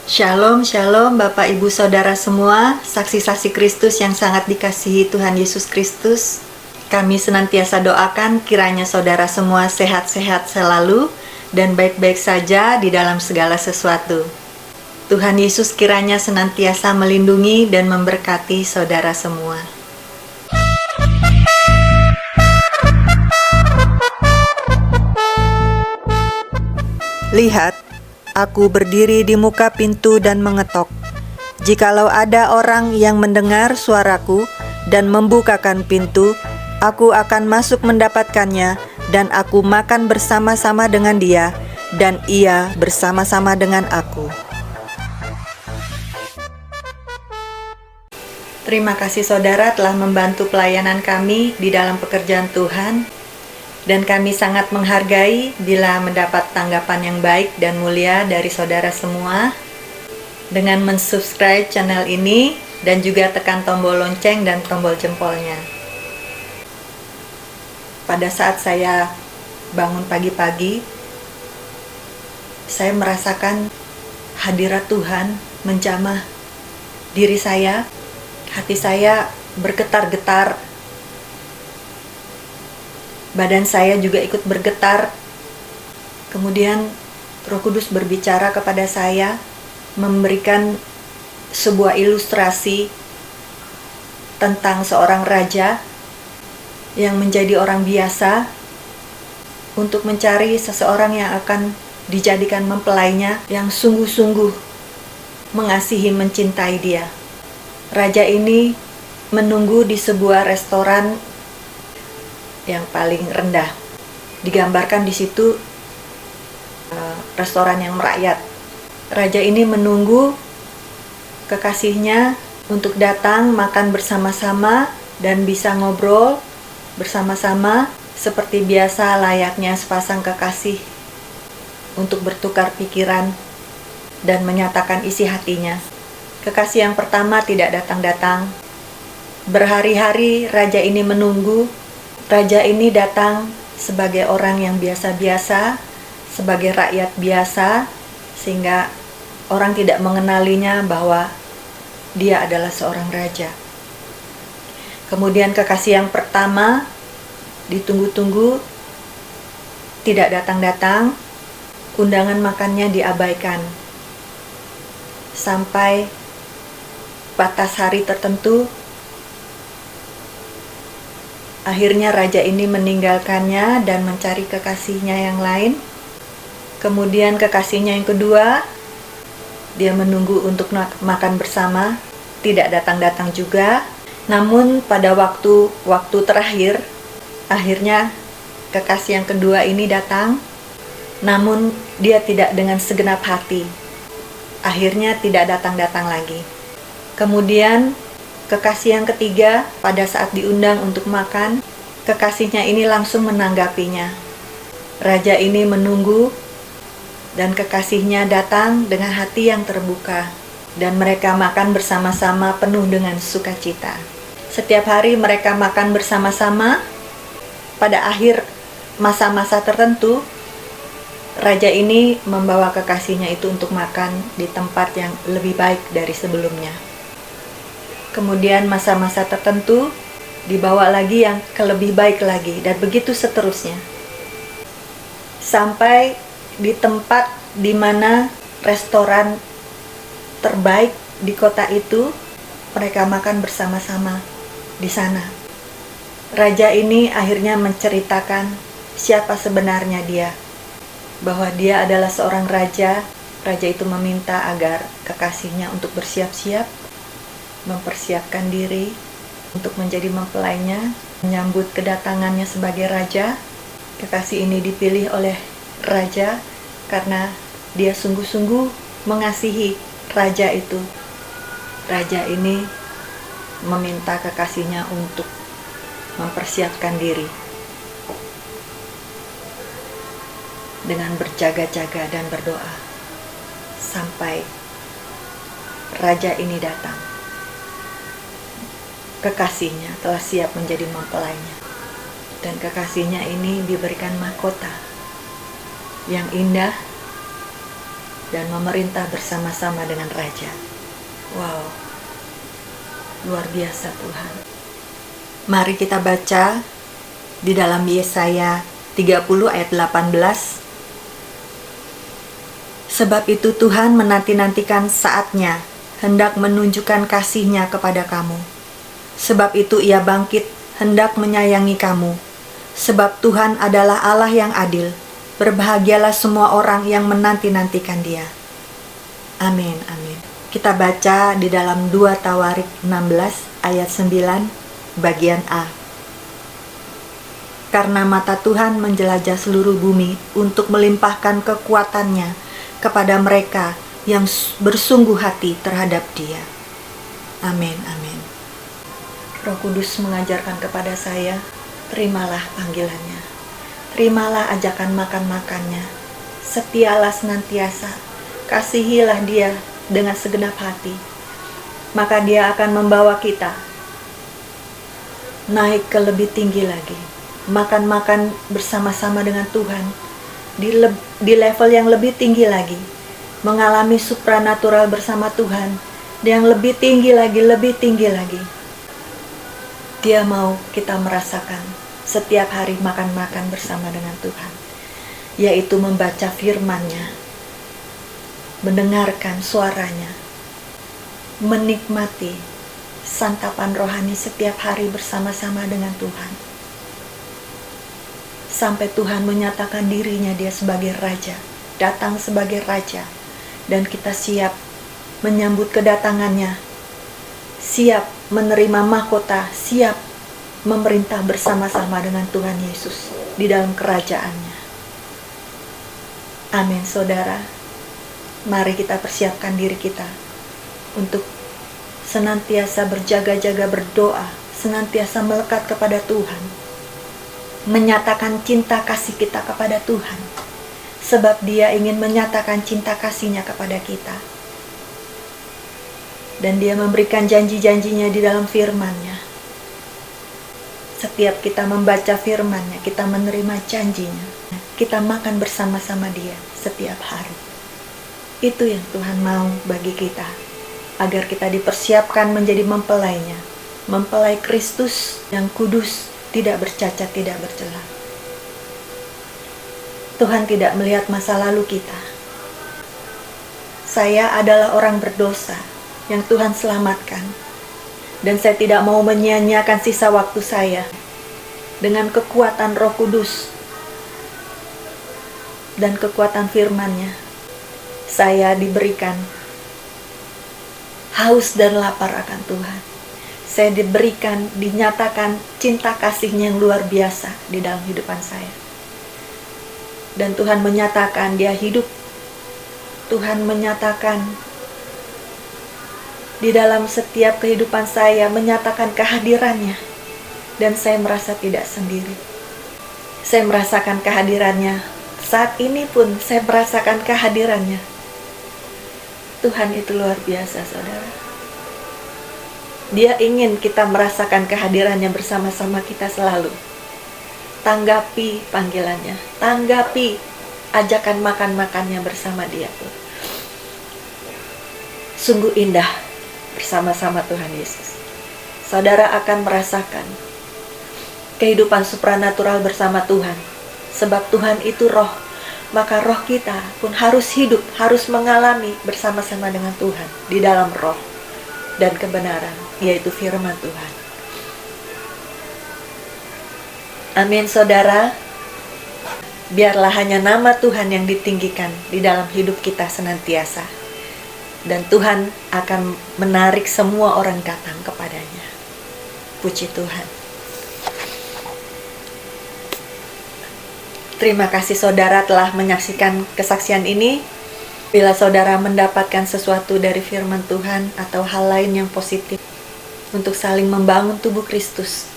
Shalom, shalom Bapak Ibu Saudara semua, saksi-saksi Kristus yang sangat dikasihi Tuhan Yesus Kristus. Kami senantiasa doakan kiranya saudara semua sehat-sehat selalu dan baik-baik saja di dalam segala sesuatu. Tuhan Yesus kiranya senantiasa melindungi dan memberkati saudara semua. Lihat, aku berdiri di muka pintu dan mengetok. Jikalau ada orang yang mendengar suaraku dan membukakan pintu, aku akan masuk mendapatkannya, dan aku makan bersama-sama dengan dia, dan ia bersama-sama dengan aku. Terima kasih saudara telah membantu pelayanan kami di dalam pekerjaan Tuhan. Dan kami sangat menghargai bila mendapat tanggapan yang baik dan mulia dari saudara semua dengan mensubscribe channel ini dan juga tekan tombol lonceng dan tombol jempolnya. Pada saat saya bangun pagi-pagi, saya merasakan hadirat Tuhan menjamah diri saya, hati saya bergetar-getar. Badan saya juga ikut bergetar. Kemudian Roh Kudus berbicara kepada saya, memberikan sebuah ilustrasi tentang seorang raja yang menjadi orang biasa untuk mencari seseorang yang akan dijadikan mempelainya yang sungguh-sungguh mengasihi, mencintai dia. Raja ini menunggu di sebuah restoran yang paling rendah. Digambarkan di situ restoran yang merakyat. Raja ini menunggu kekasihnya untuk datang makan bersama-sama dan bisa ngobrol bersama-sama seperti biasa layaknya sepasang kekasih untuk bertukar pikiran dan menyatakan isi hatinya. Kekasih yang pertama tidak datang-datang. Berhari-hari raja ini menunggu. Raja ini datang sebagai orang yang biasa-biasa, sebagai rakyat biasa, sehingga orang tidak mengenalinya bahwa dia adalah seorang raja. Kemudian kekasih yang pertama ditunggu-tunggu, tidak datang-datang, undangan makannya diabaikan. Sampai batas hari tertentu, akhirnya raja ini meninggalkannya dan mencari kekasihnya yang lain. Kemudian kekasihnya yang kedua, dia menunggu untuk makan bersama, tidak datang-datang juga. Namun pada waktu terakhir, akhirnya kekasih yang kedua ini datang, namun dia tidak dengan segenap hati. Akhirnya tidak datang-datang lagi. Kemudian kekasih yang ketiga, pada saat diundang untuk makan, kekasihnya ini langsung menanggapinya. Raja ini menunggu, dan kekasihnya datang dengan hati yang terbuka, dan mereka makan bersama-sama penuh dengan sukacita. Setiap hari mereka makan bersama-sama. Pada akhir masa-masa tertentu, raja ini membawa kekasihnya itu untuk makan di tempat yang lebih baik dari sebelumnya. Kemudian masa-masa tertentu dibawa lagi yang lebih baik lagi, dan begitu seterusnya. Sampai di tempat di mana restoran terbaik di kota itu, mereka makan bersama-sama di sana. Raja ini akhirnya menceritakan siapa sebenarnya dia, bahwa dia adalah seorang raja. Raja itu meminta agar kekasihnya untuk bersiap-siap, mempersiapkan diri untuk menjadi mempelainya, menyambut kedatangannya sebagai raja. Kekasih ini dipilih oleh raja karena dia sungguh-sungguh mengasihi raja itu. Raja ini meminta kekasihnya untuk mempersiapkan diri dengan berjaga-jaga dan berdoa sampai raja ini datang. Kekasihnya telah siap menjadi mempelainya, dan kekasihnya ini diberikan mahkota yang indah dan memerintah bersama-sama dengan Raja. Wow, luar biasa Tuhan. Mari kita baca di dalam Yesaya 30 ayat 18. Sebab itu Tuhan menanti-nantikan saatnya, hendak menunjukkan kasih-Nya kepada kamu. Sebab itu Ia bangkit, hendak menyayangi kamu. Sebab Tuhan adalah Allah yang adil. Berbahagialah semua orang yang menanti-nantikan Dia. Amin, amin. Kita baca di dalam 2 Tawarik 16 ayat 9 bagian A. Karena mata Tuhan menjelajah seluruh bumi untuk melimpahkan kekuatannya kepada mereka yang bersungguh hati terhadap Dia. Amin, amin. Roh Kudus mengajarkan kepada saya, terimalah panggilannya. Terimalah ajakan makan-makannya. Setialah senantiasa. Kasihilah Dia dengan segenap hati. Maka Dia akan membawa kita naik ke lebih tinggi lagi. Makan-makan bersama-sama dengan Tuhan. Di level yang lebih tinggi lagi, mengalami supranatural bersama Tuhan, yang lebih tinggi lagi, lebih tinggi lagi. Dia mau kita merasakan setiap hari makan-makan bersama dengan Tuhan, yaitu membaca firman-Nya, mendengarkan suaranya, menikmati santapan rohani setiap hari bersama-sama dengan Tuhan. Sampai Tuhan menyatakan dirinya Dia sebagai Raja, datang sebagai Raja, dan kita siap menyambut kedatangannya, siap menerima mahkota, siap memerintah bersama-sama dengan Tuhan Yesus di dalam kerajaannya. Amin, saudara. Mari kita persiapkan diri kita untuk senantiasa berjaga-jaga berdoa, senantiasa melekat kepada Tuhan, menyatakan cinta kasih kita kepada Tuhan, sebab Dia ingin menyatakan cinta kasih-Nya kepada kita. Dan Dia memberikan janji-janjinya di dalam firman-Nya. Setiap kita membaca firman-Nya, kita menerima janjinya. Kita makan bersama-sama Dia setiap hari. Itu yang Tuhan mau bagi kita, agar kita dipersiapkan menjadi mempelainya, mempelai Kristus yang kudus, tidak bercacat, tidak bercela. Tuhan tidak melihat masa lalu kita. Saya adalah orang berdosa yang Tuhan selamatkan, dan saya tidak mau menyia-nyiakan sisa waktu saya. Dengan kekuatan Roh Kudus dan kekuatan firman-Nya, saya diberikan haus dan lapar akan Tuhan. Saya diberikan, dinyatakan cinta kasih-Nya yang luar biasa di dalam kehidupan saya. Dan Tuhan menyatakan Dia hidup. Tuhan menyatakan di dalam setiap kehidupan saya, menyatakan kehadiran-Nya. Dan saya merasa tidak sendiri. Saya merasakan kehadiran-Nya. Saat ini pun saya merasakan kehadiran-Nya. Tuhan itu luar biasa, saudara. Dia ingin kita merasakan kehadirannya bersama-sama kita selalu. Tanggapi panggilannya, tanggapi ajakan makan-makannya bersama Dia tuh. Sungguh indah bersama-sama Tuhan Yesus. Saudara akan merasakan kehidupan supranatural bersama Tuhan. Sebab Tuhan itu roh, maka roh kita pun harus hidup, harus mengalami bersama-sama dengan Tuhan di dalam roh dan kebenaran, yaitu firman Tuhan. Amin, saudara. Biarlah hanya nama Tuhan yang ditinggikan di dalam hidup kita senantiasa. Dan Tuhan akan menarik semua orang datang kepadanya. Puji Tuhan. Terima kasih saudara telah menyaksikan kesaksian ini. Bila saudara mendapatkan sesuatu dari firman Tuhan atau hal lain yang positif untuk saling membangun tubuh Kristus,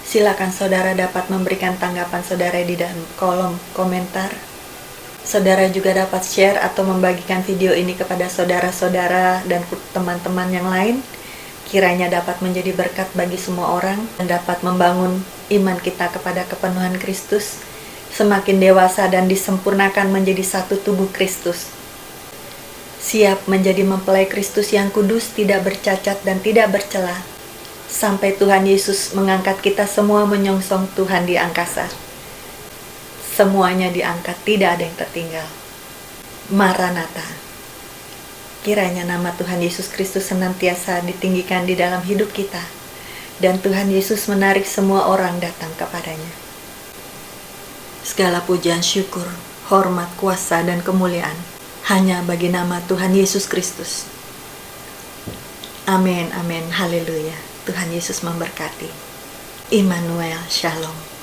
silakan saudara dapat memberikan tanggapan saudara di dalam kolom komentar. Saudara juga dapat share atau membagikan video ini kepada saudara-saudara dan teman-teman yang lain. Kiranya dapat menjadi berkat bagi semua orang dan dapat membangun iman kita kepada kepenuhan Kristus, semakin dewasa dan disempurnakan menjadi satu tubuh Kristus. siap menjadi mempelai Kristus yang kudus, tidak bercacat dan tidak bercela, sampai Tuhan Yesus mengangkat kita semua menyongsong Tuhan di angkasa. Semuanya diangkat, tidak ada yang tertinggal. Maranatha. Kiranya nama Tuhan Yesus Kristus senantiasa ditinggikan di dalam hidup kita, dan Tuhan Yesus menarik semua orang datang kepadanya. Segala pujian, syukur, hormat, kuasa, dan kemuliaan hanya bagi nama Tuhan Yesus Kristus. Amin, amin, haleluya. Tuhan Yesus memberkati. Immanuel, Shalom.